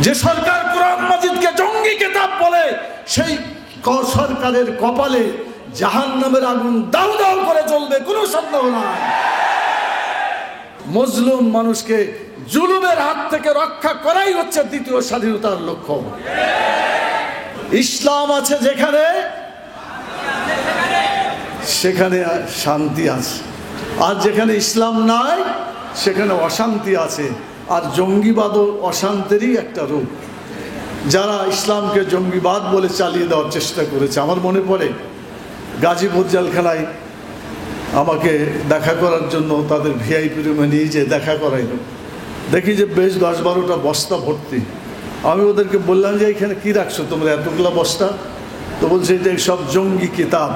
যে সরকার কোরআন মাজিদকে জঙ্গি কিতাব বলে, সেই সরকারের কপালে জাহান্নামের আগুন দাউ দাউ করে জ্বলবে, কোনো সন্দেহ নাই। মজলুম মানুষকে জুলুমের হাত থেকে রক্ষা করাই হচ্ছে দ্বিতীয় স্বাধীনতার লক্ষ্য। ইসলাম আছে যেখানে, সেখানে শান্তি আছে, আর যেখানে ইসলাম নাই সেখানে অশান্তি আছে। আর জঙ্গিবাদও অশান্তিরই একটা রূপ। যারা ইসলামকে জঙ্গিবাদ বলে চালিয়ে দেওয়ার চেষ্টা করেছে, আমার মনে পড়ে গাজীপুর জেলখানায় আমাকে দেখা করার জন্য তাদের ভিআইপি রুমে নিয়ে যেয়ে দেখা করাইল। দেখি যে বেশ 10-12টা বস্তা ভর্তি। আমি ওদেরকে বললাম যে এখানে কি রাখছো তোমরা এতগুলো বস্তা? তো বলছে এটা সব জঙ্গি কিতাব।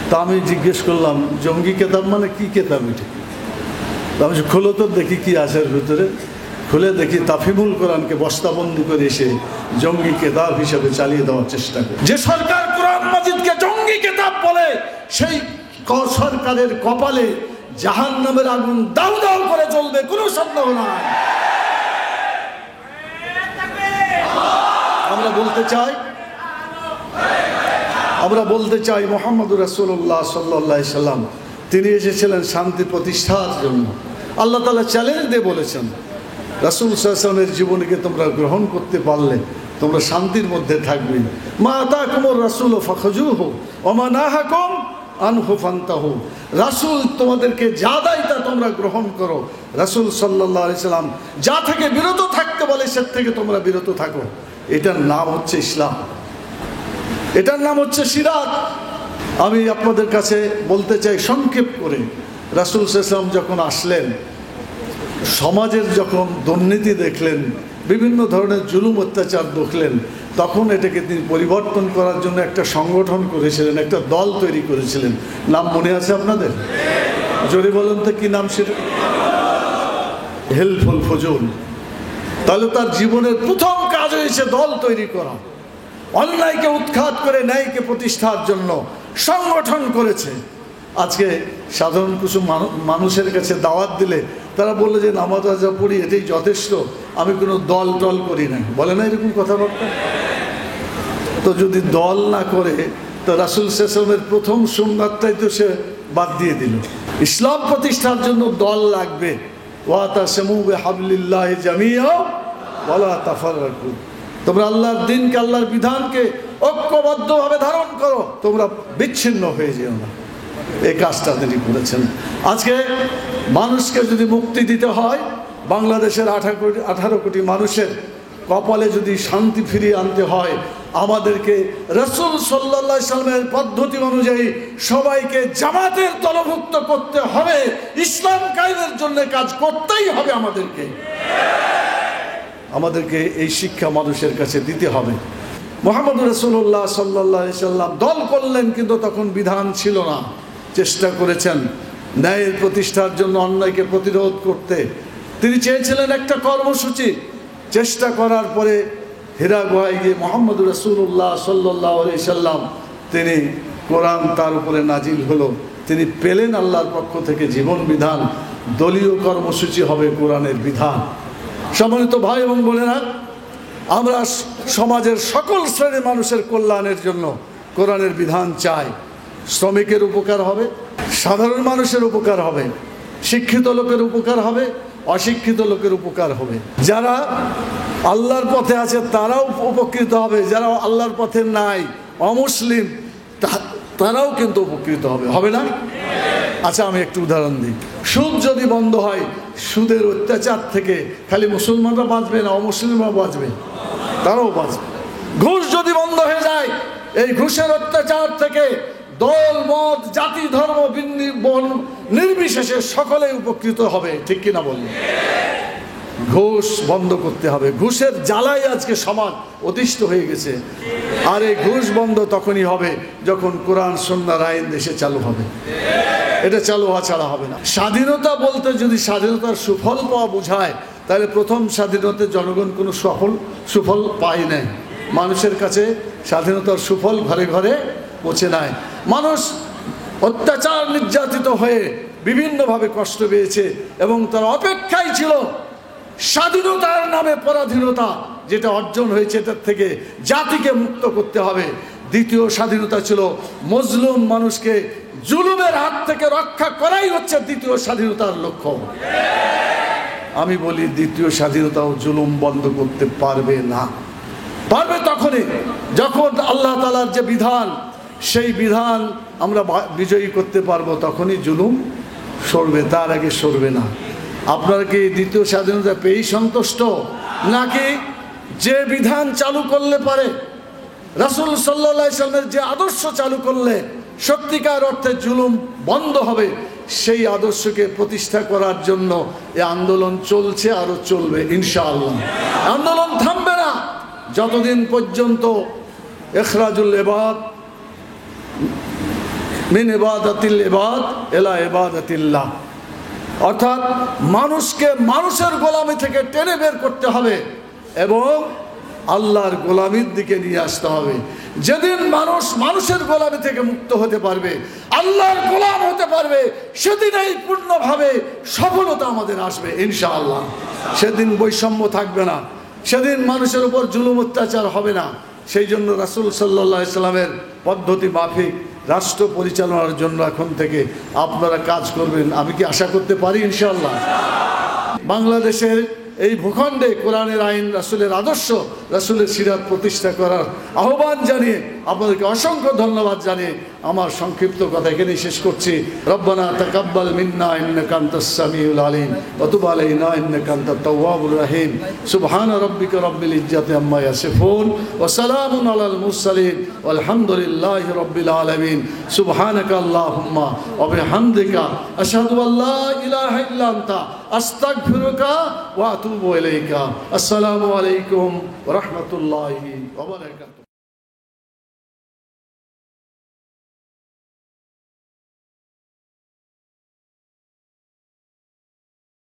তা আমি জিজ্ঞেস করলাম জঙ্গি কিতাব মানে কি কিতাব এটা? আমি খোলো তো দেখি কি আছে এর ভিতরে। খুলে দেখি তাফিমুল কোরআনকে বস্তাবন্দি করে এসে জঙ্গি কিতাব হিসেবে চালিয়ে দেওয়ার চেষ্টা করে। যে সরকার কোরআন মাজিদকে জঙ্গি কিতাব বলে, সেই সরকারের কপালে জাহান্নামের আগুন দাউ দাউ করে জ্বলবে, কোনো সন্দেহ নাই। আমরা বলতে চাই মুহাম্মদুর রাসূলুল্লাহ সাল্লাল্লাহু আলাইহি সাল্লাম তিনি এসেছিলেন শান্তি প্রতিষ্ঠার জন্য। আল্লাহ তাআলা চ্যালেঞ্জ দিয়ে বলেছেন রাসূল সাল্লাল্লাহু আলাইহি সাল্লামের জীবনকে তোমরা গ্রহণ করতে পারলে তোমরা শান্তির মধ্যে থাকবে। মা আতাকুমুর রাসূল ফাখুযুহু ওয়া মা নাহাকুম আনহু ফান্তাহু। রাসূল তোমাদেরকে যা দেয় তা তোমরা গ্রহণ করো। রাসূল সাল্লাল্লাহু আলাইহি সাল্লাম যা থেকে বিরত থাকতে বলে সে থেকে তোমরা বিরত থাকো। এটার নাম হচ্ছে ইসলাম, এটার নাম হচ্ছে সিরাত। আমি আপনাদের কাছে বলতে চাই সংক্ষেপ করে, রাসূল সাল্লাল্লাহু আলাইহি সাল্লাম যখন আসলেন, সমাজের যখন দুর্নীতি দেখলেন, বিভিন্ন ধরনের জুলুম অত্যাচার দেখলেন, তখন এটাকে তিনি পরিবর্তন করার জন্য একটা সংগঠন করেছিলেন, একটা দল তৈরি করেছিলেন। নাম মনে আছে আপনাদের? জোরে বলুন তো কি নাম সেটা? হেল্পফুল ফজল। তাহলে তার জীবনের প্রথম কাজ হয়েছে দল তৈরি করা। অন্যায়কে উৎখাত করে ন্যায়কে প্রতিষ্ঠার জন্য সংগঠন করেছে। আজকে সাধারণ কিছু মানুষের কাছে দাওয়াত দিলে তারা বললে যে নামাজ আজা পড়ি এটাই যথেষ্ট, আমি কোনো দল টল করি না, বলে না এরকম কথাবার্তা। তো যদি দল না করে তো রাসূল সাল্লাল্লাহু আলাইহি ওয়াসাল্লামের প্রথম সুন্নাতটাই তো সে বাদ দিয়ে দিল। ইসলাম প্রতিষ্ঠার জন্য দল লাগবে। ওয়াতাসিমু বিহাবলিল্লাহি জামিআ ওয়ালা তাফাররাকু। তোমরা আল্লাহর দ্বীনকে, আল্লাহর বিধানকে ঐক্যবদ্ধভাবে ধারণ করো, তোমরা বিচ্ছিন্ন হয়ে যেও না। এই কাজটা তিনি করেছেন। আজকে মানুষকে যদি মুক্তি দিতে হয়, বাংলাদেশের 18 কোটি মানুষের কপালে যদি শান্তি ফিরিয়ে আনতে হয়, আমাদেরকে রাসূল সাল্লাল্লাহু আলাইহি সাল্লামের পদ্ধতি অনুযায়ী সবাইকে জামাতের দলভুক্ত করতে হবে। ইসলাম কায়েমের জন্য কাজ করতেই হবে আমাদেরকে এই শিক্ষা মানুষের কাছে দিতে হবে। মুহাম্মদ রাসূলুল্লাহ সাল্লাল্লাহু আলাইহি সাল্লাম দল করলেন, কিন্তু তখন বিধান ছিল না। চেষ্টা করেছেন ন্যায়ের প্রতিষ্ঠার জন্য, অন্যায়কে প্রতিরোধ করতে। তিনি চেয়েছিলেন একটা কর্মসূচি। চেষ্টা করার পরে হীরা গুহায় গিয়ে মুহাম্মদ রাসূলুল্লাহ সাল্লাল্লাহু আলাইহি সাল্লাম তিনি কোরআন তার উপরে নাজিল হলো, তিনি পেলেন আল্লাহর পক্ষ থেকে জীবন বিধান। দলীয় কর্মসূচি হবে কোরআনের বিধান। সম্মানিত ভাই এবং বোনেরা, আমরা সমাজের সকল শ্রেণীর মানুষের কল্যাণের জন্য কোরআনের বিধান চাই। শ্রমিকের উপকার হবে, সাধারণ মানুষের উপকার হবে, শিক্ষিত লোকের উপকার হবে, অশিক্ষিত লোকের উপকার হবে। যারা আল্লাহর পথে আছে তারাও উপকৃত হবে, যারা আল্লাহর পথে নাই, অমুসলিম, তারাও কিন্তু উপকৃত হবে না? আচ্ছা, আমি একটু উদাহরণ দিই। সুদ যদি বন্ধ হয়, সুদের অত্যাচার থেকে খালি মুসলমানরা বাঁচবে না, অমুসলিমরা বাঁচবে, তারাও বাঁচবে। ঘুষ যদি বন্ধ হয়ে যায়, এই ঘুষের অত্যাচার থেকে দল মত জাতি ধর্ম নির্বিশেষে সকলেই উপকৃত হবে। ঠিক কিনা বললেন? ঘুষ বন্ধ করতে হবে। ঘুষের জ্বালায় আজকে সমাজ অতিষ্ঠ হয়ে গেছে। আর এই ঘুষ বন্ধ তখনই হবে যখন কোরআন সুন্নাহর আইন দেশে চালু হবে। এটা চালু হওয়া ছাড়া হবে না। স্বাধীনতা বলতে যদি স্বাধীনতার সুফল পাওয়া বোঝায়, তাহলে প্রথম স্বাধীনতার জনগণ কোনো সুফল পায় নাই। মানুষের কাছে স্বাধীনতার সুফল ঘরে ঘরে পৌঁছে নাই। মানুষ অত্যাচার নির্যাতিত হয়ে বিভিন্নভাবে কষ্ট পেয়েছে এবং তার অপেক্ষায় ছিল স্বাধীনতার নামে পরাধীনতা যেটা অর্জন হয়েছে এটার থেকে জাতিকে মুক্ত করতে হবে। দ্বিতীয় স্বাধীনতা ছিল মজলুম মানুষকে জুলুমের হাত থেকে রক্ষা করাই হচ্ছে দ্বিতীয় স্বাধীনতার লক্ষ্য। আমি বলি দ্বিতীয় স্বাধীনতাও জুলুম বন্ধ করতে পারবে না। পারবে তখনই যখন আল্লাহ তাআলার যে বিধান, সেই বিধান আমরা বিজয়ী করতে পারবো, তখনই জুলুম সরবে, তার আগে সরবে না। আপনারা কি দ্বিতীয় স্বাধীনতা পেয়েই সন্তুষ্ট, নাকি যে বিধান চালু করলে পারে, রাসূল সাল্লাল্লাহু আলাইহি ওয়াসাল্লামের যে আদর্শ চালু করলে সত্যিকার অর্থে জুলুম বন্ধ হবে, সেই আদর্শকে প্রতিষ্ঠা করার জন্য এই আন্দোলন চলছে, আরো চলবে ইনশাআল্লাহ। আন্দোলন থামবে না যতদিন পর্যন্ত ইখরাজুল ইবাদ মিন ইবাদাতিল ইবাদ ইলা ইবাদাতিল্লাহ, অর্থাৎ মানুষকে মানুষের গোলামি থেকে টেনে বের করতে হবে এবং আল্লাহর গোলামির দিকে নিয়ে আসতে হবে। যেদিন মানুষ মানুষের গোলামি থেকে মুক্ত হতে পারবে, আল্লাহর গোলাম হতে পারবে, সেদিনই পূর্ণভাবে সফলতা আমাদের আসবে ইনশাআল্লাহ। সেদিন বৈষম্য থাকবে না, সেদিন মানুষের উপর জুলুম অত্যাচার হবে না। সেই জন্য রাসূল সাল্লাল্লাহু আলাইহি সাল্লামের পদ্ধতি মাফিক রাষ্ট্র পরিচালনার জন্য এখন থেকে আপনারা কাজ করবেন, আমি কি আশা করতে পারি ইনশাআল্লাহ। বাংলাদেশের এই ভূখণ্ডে কোরআনের আইন, রাসূলের আদর্শ, রাসূলের সিরাত প্রতিষ্ঠা করার আহ্বান জানিয়ে আপনাদেরকে অসংখ্য ধন্যবাদ জানিয়ে আমার সংক্ষিপ্ত কথা এখানেই শেষ করছি। রব্বানা তাকাব্বাল মিন্না ইন্নাকা আনতাস সামিউল আলিম ওয়া তুব আলাইনা ইন্নাকা আনতাত তাওয়াবুর রহিম। সুবহানা রাব্বিকা রাব্বিল ইজ্জাতি আম্মা ইয়াসিফুন ওয়া সালামুন আলাল মুরসালিন ওয়ালহামদুলিল্লাহি রাব্বিল আলামিন। সুবহানাকা আল্লাহুম্মা ওয়া বিহামদিকা আশহাদু আল্লা ইলাহা ইল্লা আনতা আস্তাগফিরুকা ওয়া আতুবু ইলাইকা। আসসালামু আলাইকুম ওয়া রাহমাতুল্লাহি ওয়া বারাকাতুহু।